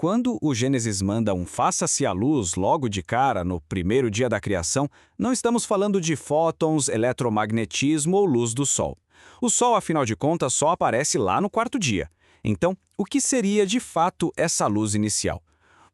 Quando o Gênesis manda um faça-se a luz logo de cara no primeiro dia da criação, não estamos falando de fótons, eletromagnetismo ou luz do Sol. O Sol, afinal de contas, só aparece lá no quarto dia. Então, o que seria de fato essa luz inicial?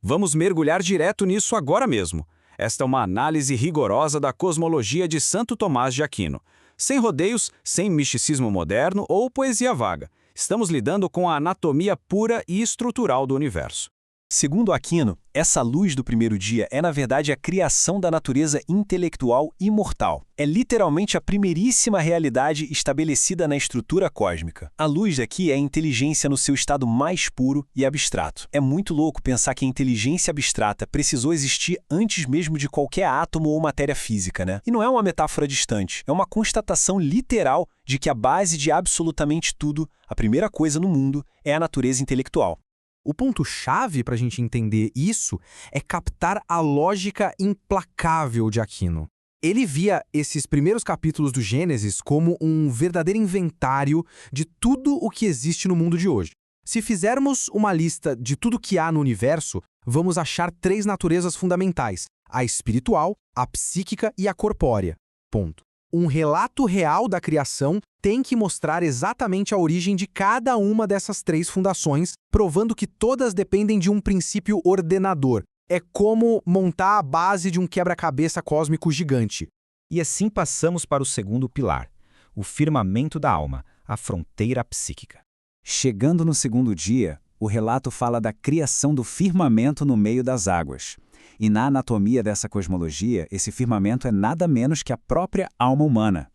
Vamos mergulhar direto nisso agora mesmo. Esta é uma análise rigorosa da cosmologia de Santo Tomás de Aquino. Sem rodeios, sem misticismo moderno ou poesia vaga. Estamos lidando com a anatomia pura e estrutural do universo. Segundo Aquino, essa luz do primeiro dia é, na verdade, a criação da natureza intelectual imortal. É literalmente a primeiríssima realidade estabelecida na estrutura cósmica. A luz aqui é a inteligência no seu estado mais puro e abstrato. É muito louco pensar que a inteligência abstrata precisou existir antes mesmo de qualquer átomo ou matéria física, né? E não é uma metáfora distante, é uma constatação literal de que a base de absolutamente tudo, a primeira coisa no mundo, é a natureza intelectual. O ponto-chave para a gente entender isso é captar a lógica implacável de Aquino. Ele via esses primeiros capítulos do Gênesis como um verdadeiro inventário de tudo o que existe no mundo de hoje. Se fizermos uma lista de tudo que há no universo, vamos achar três naturezas fundamentais: a espiritual, a psíquica e a corpórea. Ponto. Um relato real da criação tem que mostrar exatamente a origem de cada uma dessas três fundações, provando que todas dependem de um princípio ordenador. É como montar a base de um quebra-cabeça cósmico gigante. E assim passamos para o segundo pilar, o firmamento da alma, a fronteira psíquica. Chegando no segundo dia, o relato fala da criação do firmamento no meio das águas. E na anatomia dessa cosmologia, esse firmamento é nada menos que a própria alma humana.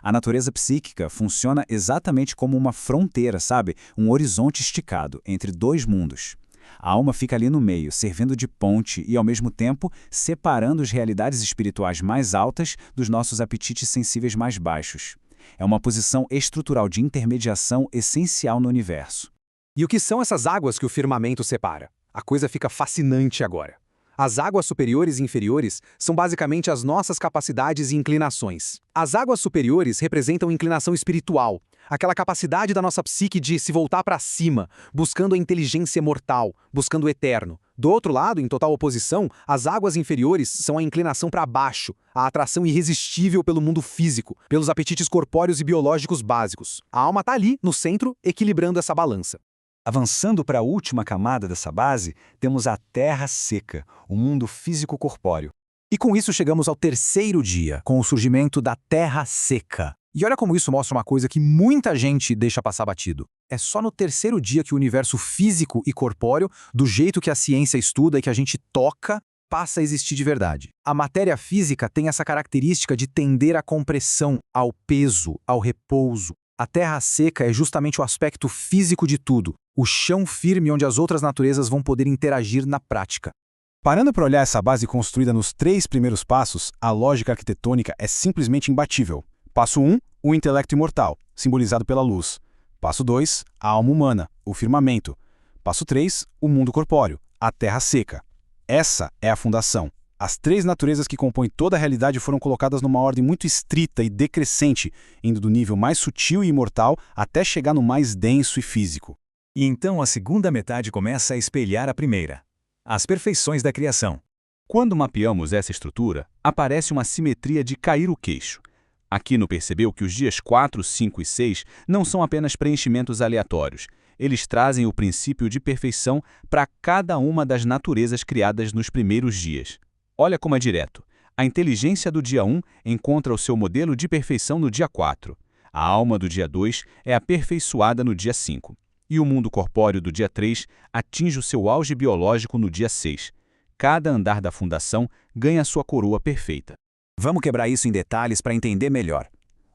A natureza psíquica funciona exatamente como uma fronteira, sabe? Um horizonte esticado entre dois mundos. A alma fica ali no meio, servindo de ponte e, ao mesmo tempo, separando as realidades espirituais mais altas dos nossos apetites sensíveis mais baixos. É uma posição estrutural de intermediação essencial no universo. E o que são essas águas que o firmamento separa? A coisa fica fascinante agora. As águas superiores e inferiores são basicamente as nossas capacidades e inclinações. As águas superiores representam inclinação espiritual, aquela capacidade da nossa psique de se voltar para cima, buscando a inteligência mortal, buscando o eterno. Do outro lado, em total oposição, as águas inferiores são a inclinação para baixo, a atração irresistível pelo mundo físico, pelos apetites corpóreos e biológicos básicos. A alma está ali, no centro, equilibrando essa balança. Avançando para a última camada dessa base, temos a Terra seca, o mundo físico-corpóreo. E com isso chegamos ao terceiro dia, com o surgimento da Terra seca. E olha como isso mostra uma coisa que muita gente deixa passar batido. É só no terceiro dia que o universo físico e corpóreo, do jeito que a ciência estuda e que a gente toca, passa a existir de verdade. A matéria física tem essa característica de tender à compressão, ao peso, ao repouso. A terra seca é justamente o aspecto físico de tudo, o chão firme onde as outras naturezas vão poder interagir na prática. Parando para olhar essa base construída nos três primeiros passos, a lógica arquitetônica é simplesmente imbatível. Passo 1, o intelecto imortal, simbolizado pela luz. Passo 2, a alma humana, o firmamento. Passo 3, o mundo corpóreo, a terra seca. Essa é a fundação. As três naturezas que compõem toda a realidade foram colocadas numa ordem muito estrita e decrescente, indo do nível mais sutil e imortal até chegar no mais denso e físico. E então a segunda metade começa a espelhar a primeira. As perfeições da criação. Quando mapeamos essa estrutura, aparece uma simetria de cair o queixo. Aquino percebeu que os dias 4, 5 e 6 não são apenas preenchimentos aleatórios. Eles trazem o princípio de perfeição para cada uma das naturezas criadas nos primeiros dias. Olha como é direto. A inteligência do dia 1 encontra o seu modelo de perfeição no dia 4. A alma do dia 2 é aperfeiçoada no dia 5. E o mundo corpóreo do dia 3 atinge o seu auge biológico no dia 6. Cada andar da fundação ganha sua coroa perfeita. Vamos quebrar isso em detalhes para entender melhor.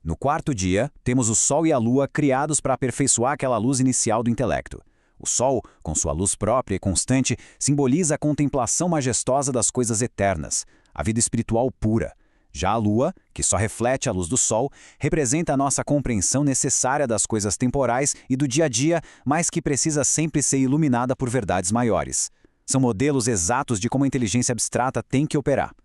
No quarto dia, temos o Sol e a Lua criados para aperfeiçoar aquela luz inicial do intelecto. O Sol, com sua luz própria e constante, simboliza a contemplação majestosa das coisas eternas, a vida espiritual pura. Já a Lua, que só reflete a luz do Sol, representa a nossa compreensão necessária das coisas temporais e do dia a dia, mas que precisa sempre ser iluminada por verdades maiores. São modelos exatos de como a inteligência abstrata tem que operar.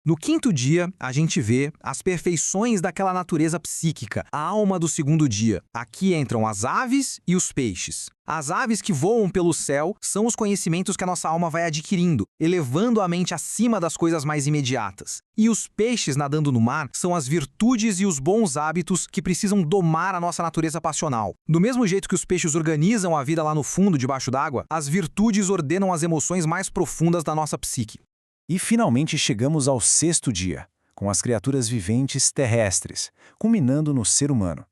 No quinto dia, a gente vê as perfeições daquela natureza psíquica, a alma do segundo dia. Aqui entram as aves e os peixes. As aves que voam pelo céu são os conhecimentos que a nossa alma vai adquirindo, elevando a mente acima das coisas mais imediatas. E os peixes nadando no mar são as virtudes e os bons hábitos que precisam domar a nossa natureza passional. Do mesmo jeito que os peixes organizam a vida lá no fundo, debaixo d'água, as virtudes ordenam as emoções mais profundas da nossa psique. E finalmente chegamos ao sexto dia, com as criaturas viventes terrestres, culminando no ser humano.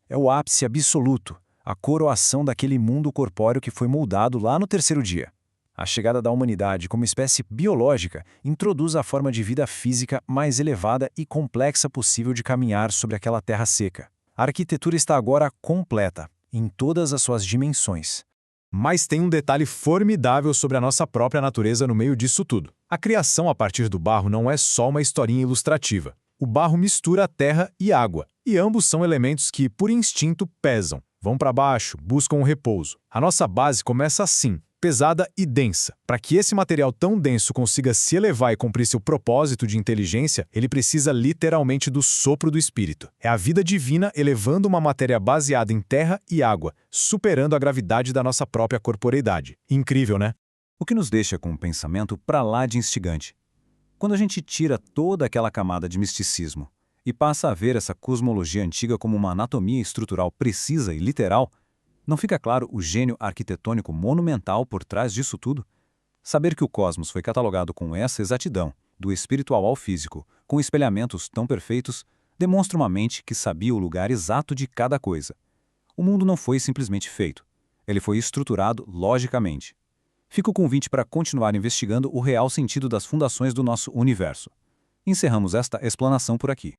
É o ápice absoluto, a coroação daquele mundo corpóreo que foi moldado lá no terceiro dia. A chegada da humanidade como espécie biológica introduz a forma de vida física mais elevada e complexa possível de caminhar sobre aquela terra seca. A arquitetura está agora completa, em todas as suas dimensões. Mas tem um detalhe formidável sobre a nossa própria natureza no meio disso tudo. A criação a partir do barro não é só uma historinha ilustrativa. O barro mistura a terra e água, e ambos são elementos que, por instinto, pesam, vão para baixo, buscam o repouso. A nossa base começa assim, pesada e densa. Para que esse material tão denso consiga se elevar e cumprir seu propósito de inteligência, ele precisa literalmente do sopro do espírito. É a vida divina elevando uma matéria baseada em terra e água, superando a gravidade da nossa própria corporeidade. Incrível, né? O que nos deixa com um pensamento para lá de instigante. Quando a gente tira toda aquela camada de misticismo e passa a ver essa cosmologia antiga como uma anatomia estrutural precisa e literal, não fica claro o gênio arquitetônico monumental por trás disso tudo? Saber que o cosmos foi catalogado com essa exatidão, do espiritual ao físico, com espelhamentos tão perfeitos, demonstra uma mente que sabia o lugar exato de cada coisa. O mundo não foi simplesmente feito. Ele foi estruturado logicamente. Fica o convite para continuar investigando o real sentido das fundações do nosso universo. Encerramos esta explanação por aqui.